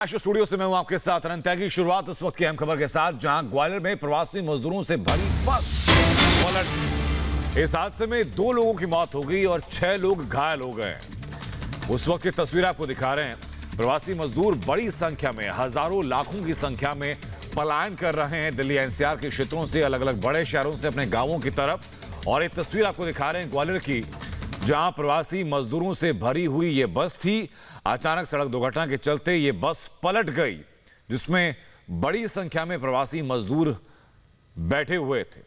Studio से मैं हूं आपके साथ अनंत त्यागी। शुरुआत इस वक्त की अहम खबर के साथ, जहां ग्वालियर में प्रवासी मजदूरों से भरी बस पलट। इस हादसे में 2 लोगों की मौत हो गई और 6 लोग घायल हो गए। उस वक्त की तस्वीर आपको दिखा रहे हैं। प्रवासी मजदूर बड़ी संख्या में, हजारों लाखों की संख्या में पलायन कर रहे हैं दिल्ली एनसीआर के क्षेत्रों से, अलग अलग बड़े शहरों से अपने गांवों की तरफ। और एक तस्वीर आपको दिखा रहे हैं ग्वालियर की, जहां प्रवासी मजदूरों से भरी हुई ये बस थी। अचानक सड़क दुर्घटना के चलते ये बस पलट गई, जिसमें बड़ी संख्या में प्रवासी मजदूर बैठे हुए थे।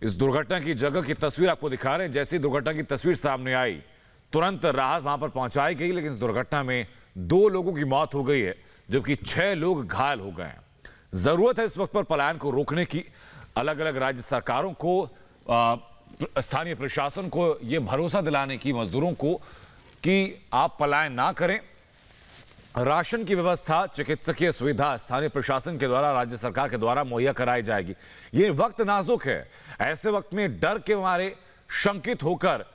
इस दुर्घटना की जगह की तस्वीर आपको दिखा रहे हैं। जैसी दुर्घटना की तस्वीर सामने आई, तुरंत राहत वहां पर पहुंचाई गई, लेकिन इस दुर्घटना में 2 लोगों की मौत हो गई है, जबकि 6 लोग घायल हो गए हैं। जरूरत है इस वक्त पर पलायन को रोकने की। अलग अलग राज्य सरकारों को, स्थानीय प्रशासन को यह भरोसा दिलाने की मजदूरों को कि आप पलायन ना करें। राशन की व्यवस्था, चिकित्सकीय सुविधा स्थानीय प्रशासन के द्वारा, राज्य सरकार के द्वारा मुहैया कराई जाएगी। ये वक्त नाजुक है। ऐसे वक्त में डर के मारे, शंकित होकर,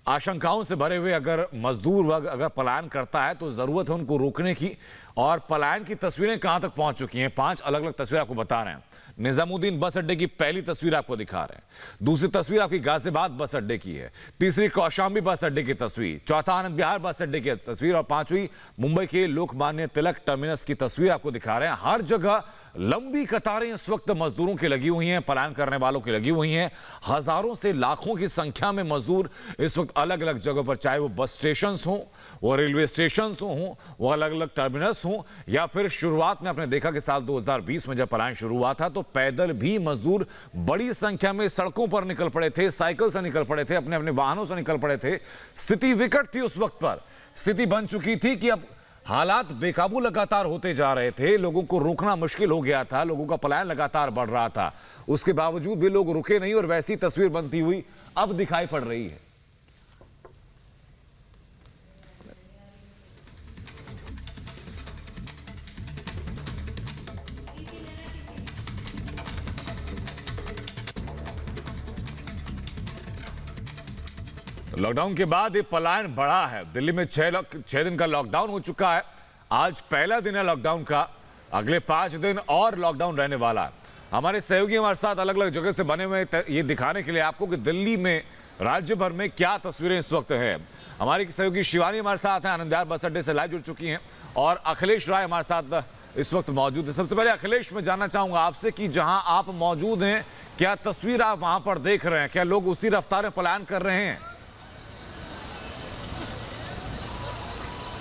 आशंकाओं से भरे हुए अगर मजदूर वर्ग अगर पलायन करता है तो जरूरत है उनको रोकने की। और पलायन की तस्वीरें कहां तक पहुंच चुकी हैं, 5 अलग अलग तस्वीरें आपको बता रहे हैं। निजामुद्दीन बस अड्डे की पहली तस्वीर आपको दिखा रहे हैं। दूसरी तस्वीर आपकी गाजियाबाद बस अड्डे की है। तीसरी कौशाम्बी बस अड्डे की तस्वीर। चौथा आनंद विहार बस अड्डे की तस्वीर। और 5वीं मुंबई के लोकमान्य तिलक टर्मिनस की तस्वीर आपको दिखा रहे हैं। हर जगह लंबी कतारें इस वक्त मजदूरों की लगी हुई हैं, पलायन करने वालों की लगी हुई हैं। हजारों से लाखों की संख्या में मजदूर इस वक्त अलग अलग जगहों पर, चाहे वो बस स्टेशन हों, वो रेलवे स्टेशन हों, वो अलग अलग टर्मिनस हों, या फिर शुरुआत में आपने देखा कि साल 2020 में जब पलायन शुरू हुआ था तो पैदल भी मजदूर बड़ी संख्या में सड़कों पर निकल पड़े थे, साइकिल से निकल पड़े थे, अपने अपने वाहनों से निकल पड़े थे। स्थिति विकट थी उस वक्त पर। स्थिति बन चुकी थी कि अब हालात बेकाबू लगातार होते जा रहे थे, लोगों को रोकना मुश्किल हो गया था, लोगों का पलायन लगातार बढ़ रहा था। उसके बावजूद भी लोग रुके नहीं और वैसी तस्वीर बनती हुई अब दिखाई पड़ रही है। लॉकडाउन के बाद ये पलायन बढ़ा है। दिल्ली में 6 दिन का लॉकडाउन हो चुका है। आज पहला दिन है लॉकडाउन का। अगले 5 दिन और लॉकडाउन रहने वाला है। हमारे सहयोगी हमारे साथ अलग अलग जगह से बने हुए ये दिखाने के लिए आपको कि दिल्ली में, राज्य भर में क्या तस्वीरें इस वक्त है। हमारी सहयोगी शिवानी हमारे साथ हैं, आनंद विहार बस अड्डे से लाइव जुड़ चुकी हैं, और अखिलेश राय हमारे साथ इस वक्त मौजूद है। सबसे पहले अखिलेश, मैं जानना चाहूंगा आपसे कि जहां आप मौजूद हैं, क्या तस्वीर आप वहां पर देख रहे हैं? क्या लोग उसी रफ्तार में पलायन कर रहे हैं?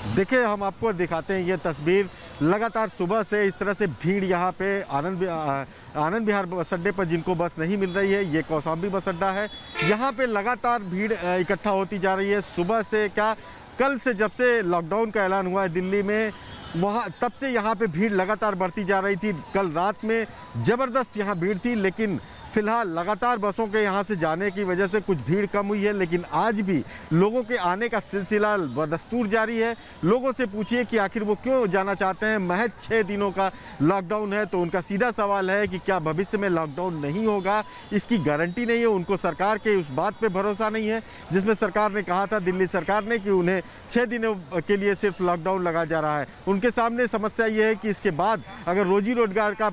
देखिए, हम आपको दिखाते हैं ये तस्वीर। लगातार सुबह से इस तरह से भीड़ यहाँ पे आनंद विहार बस अड्डे पर, जिनको बस नहीं मिल रही है, ये कौशाम्बी बस अड्डा है, यहाँ पे लगातार भीड़ इकट्ठा होती जा रही है। सुबह से क्या, कल से जब से लॉकडाउन का ऐलान हुआ है दिल्ली में, वहाँ तब से यहाँ पे भीड़ लगातार बढ़ती जा रही थी। कल रात में ज़बरदस्त यहाँ भीड़ थी, लेकिन फिलहाल लगातार बसों के यहाँ से जाने की वजह से कुछ भीड़ कम हुई है। लेकिन आज भी लोगों के आने का सिलसिला बदस्तूर जारी है। लोगों से पूछिए कि आखिर वो क्यों जाना चाहते हैं। महज 6 दिनों का लॉकडाउन है, तो उनका सीधा सवाल है कि क्या भविष्य में लॉकडाउन नहीं होगा, इसकी गारंटी नहीं है। उनको सरकार के उस बात पे भरोसा नहीं है जिसमें सरकार ने कहा था, दिल्ली सरकार ने, कि उन्हें 6 दिनों के लिए सिर्फ लॉकडाउन लगा जा रहा है। उनके सामने समस्या ये है कि इसके बाद अगर रोजी रोजगार का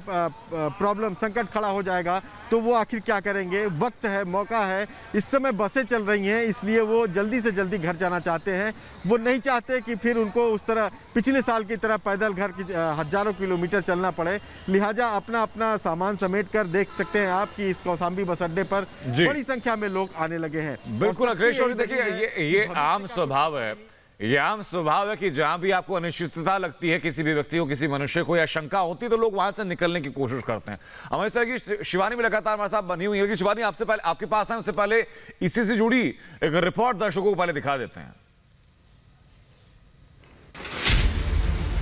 प्रॉब्लम, संकट खड़ा हो जाएगा तो वो आखिर क्या करेंगे। वक्त है, मौका है, इस समय बसें चल रही हैं, इसलिए वो जल्दी से जल्दी घर जाना चाहते हैं। वो नहीं चाहते कि फिर उनको उस तरह पिछले साल की तरह पैदल घर की हजारों किलोमीटर चलना पड़े। लिहाजा अपना अपना सामान समेट कर, देख सकते हैं आप कि इस कौशाम्बी बस अड्डे पर बड़ी संख्या में लोग आने लगे हैं। बिल्कुल अखिलेश, देखिए ये आम स्वभाव है। ये आम स्वभाव है कि जहां भी आपको अनिश्चितता लगती है, किसी भी व्यक्ति को, किसी मनुष्य को, या शंका होती है, तो लोग वहां से निकलने की कोशिश करते हैं। हमारे साथ शिवानी में लगातार हमारे साथ बनी हुई है कि शिवानी, आपसे पहले, आपके पास है, उससे पहले इसी से जुड़ी एक रिपोर्ट दर्शकों को पहले दिखा देते हैं।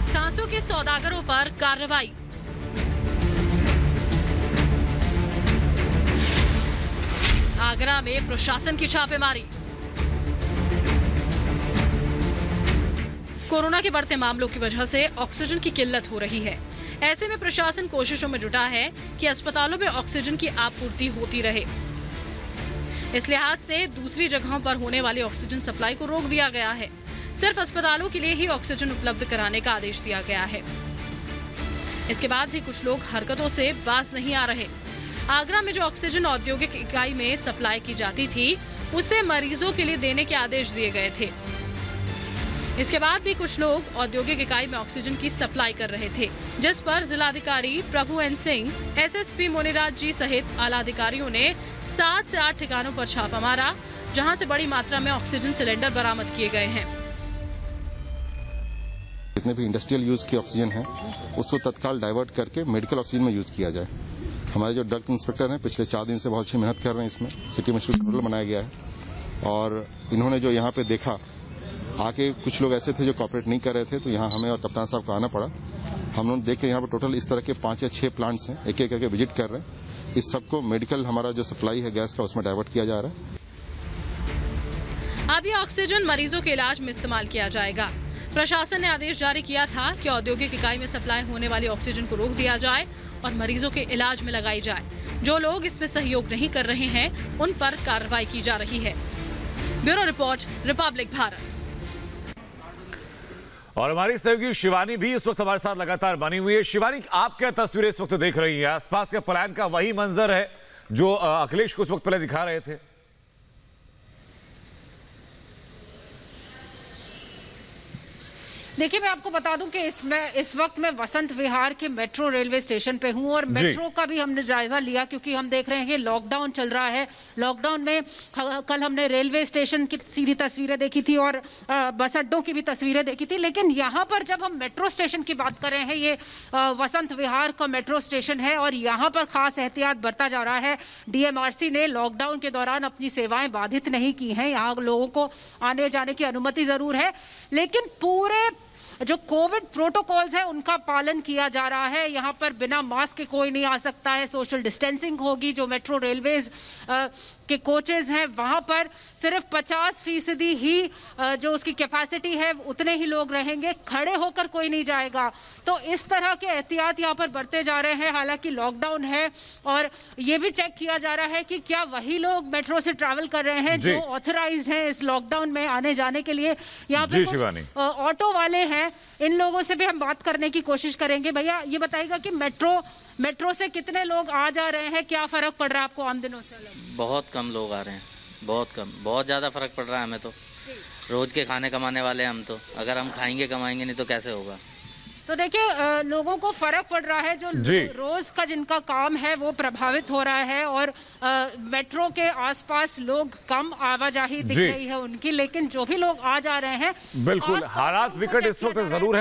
सांसों के सौदागरों पर कार्रवाई। आगरा में प्रशासन की छापेमारी। कोरोना के बढ़ते मामलों की वजह से ऑक्सीजन की किल्लत हो रही है। ऐसे में प्रशासन कोशिशों में जुटा है कि अस्पतालों में ऑक्सीजन की आपूर्ति होती रहे। इस लिहाज से दूसरी जगहों पर होने वाली ऑक्सीजन सप्लाई को रोक दिया गया है। सिर्फ अस्पतालों के लिए ही ऑक्सीजन उपलब्ध कराने का आदेश दिया गया है। इसके बाद भी कुछ लोग हरकतों से बाज नहीं आ रहे। आगरा में जो ऑक्सीजन औद्योगिक इकाई में सप्लाई की जाती थी, उसे मरीजों के लिए देने के आदेश दिए गए थे। इसके बाद भी कुछ लोग औद्योगिक इकाई में ऑक्सीजन की सप्लाई कर रहे थे, जिस पर जिलाधिकारी प्रभु एन सिंह, एसएसपी मोनीराज जी सहित आला अधिकारियों ने 7 से 8 ठिकानों पर छापा मारा, जहां से बड़ी मात्रा में ऑक्सीजन सिलेंडर बरामद किए गए हैं। जितने भी इंडस्ट्रियल यूज की ऑक्सीजन है उसको तत्काल डाइवर्ट करके मेडिकल ऑक्सीजन में यूज किया जाए। हमारे जो ड्रग इंस्पेक्टर हैं पिछले 4 दिन से बहुत अच्छी मेहनत कर रहे हैं। इसमें सिटी में कंट्रोल बनाया गया है और इन्होंने जो यहाँ पे देखा, आके कुछ लोग ऐसे थे जो कॉपरेट नहीं कर रहे थे, तो यहाँ हमें और कप्तान साहब को आना पड़ा। हम लोग देख के यहाँ पे टोटल इस तरह के 5 या 6 प्लांट्स हैं, एक एक करके विजिट कर रहे हैं। इस सबको मेडिकल हमारा जो सप्लाई है गैस का उसमें डाइवर्ट किया जा रहा है। अब ये ऑक्सीजन मरीजों के इलाज में इस्तेमाल किया जाएगा। प्रशासन ने आदेश जारी किया था कि औद्योगिक इकाई में सप्लाई होने वाली ऑक्सीजन को रोक दिया जाए और मरीजों के इलाज में लगाई जाए। जो लोग इसमें सहयोग नहीं कर रहे हैं, उन पर कार्रवाई की जा रही है। Bureau report, Republic Bharat. और हमारी सहयोगी शिवानी भी इस वक्त हमारे साथ लगातार बनी हुई है। शिवानी, आप क्या तस्वीरें इस वक्त देख रही हैं? आसपास के पलायन का वही मंजर है जो अखिलेश को उस वक्त पहले दिखा रहे थे। देखिए, मैं आपको बता दूं कि इस वक्त मैं वसंत विहार के मेट्रो रेलवे स्टेशन पे हूं और मेट्रो का भी हमने जायजा लिया, क्योंकि हम देख रहे हैं कि लॉकडाउन चल रहा है। लॉकडाउन में कल हमने रेलवे स्टेशन की सीधी तस्वीरें देखी थी और बस अड्डों की भी तस्वीरें देखी थी, लेकिन यहाँ पर जब हम मेट्रो स्टेशन की बात कर रहे हैं, ये वसंत विहार का मेट्रो स्टेशन है और यहाँ पर खास एहतियात बरता जा रहा है। डीएमआरसी ने लॉकडाउन के दौरान अपनी सेवाएं बाधित नहीं की हैं। यहाँ लोगों को आने जाने की अनुमति जरूर है, लेकिन पूरे जो कोविड प्रोटोकॉल्स है उनका पालन किया जा रहा है। यहाँ पर बिना मास्क के कोई नहीं आ सकता है। सोशल डिस्टेंसिंग होगी। जो मेट्रो रेलवेज के कोचेज हैं वहाँ पर सिर्फ 50% ही जो उसकी कैपेसिटी है उतने ही लोग रहेंगे। खड़े होकर कोई नहीं जाएगा। तो इस तरह के एहतियात यहाँ पर बरते जा रहे हैं। हालांकि लॉकडाउन है और ये भी चेक किया जा रहा है कि क्या वही लोग मेट्रो से ट्रैवल कर रहे हैं जो ऑथराइज्ड हैं इस लॉकडाउन में आने जाने के लिए। यहाँ पे कुछ ऑटो वाले हैं, इन लोगों से भी हम बात करने की कोशिश करेंगे। भैया, ये बताइएगा कि मेट्रो से कितने लोग आ जा रहे हैं, क्या फर्क पड़ रहा है आपको आम दिनों से अलग? बहुत कम लोग आ रहे हैं, बहुत कम, बहुत ज़्यादा फर्क पड़ रहा है हमें। तो रोज के खाने कमाने वाले हम, तो अगर हम खाएंगे कमाएंगे नहीं तो कैसे होगा। तो देखिए, लोगों को फर्क पड़ रहा है। जो रोज का जिनका काम है वो प्रभावित हो रहा है और मेट्रो के आसपास लोग कम आवाजाही दिख रही है उनकी, लेकिन जो भी लोग आ जा रहे हैं बिल्कुल हालात विकट इस वक्त जरूर है।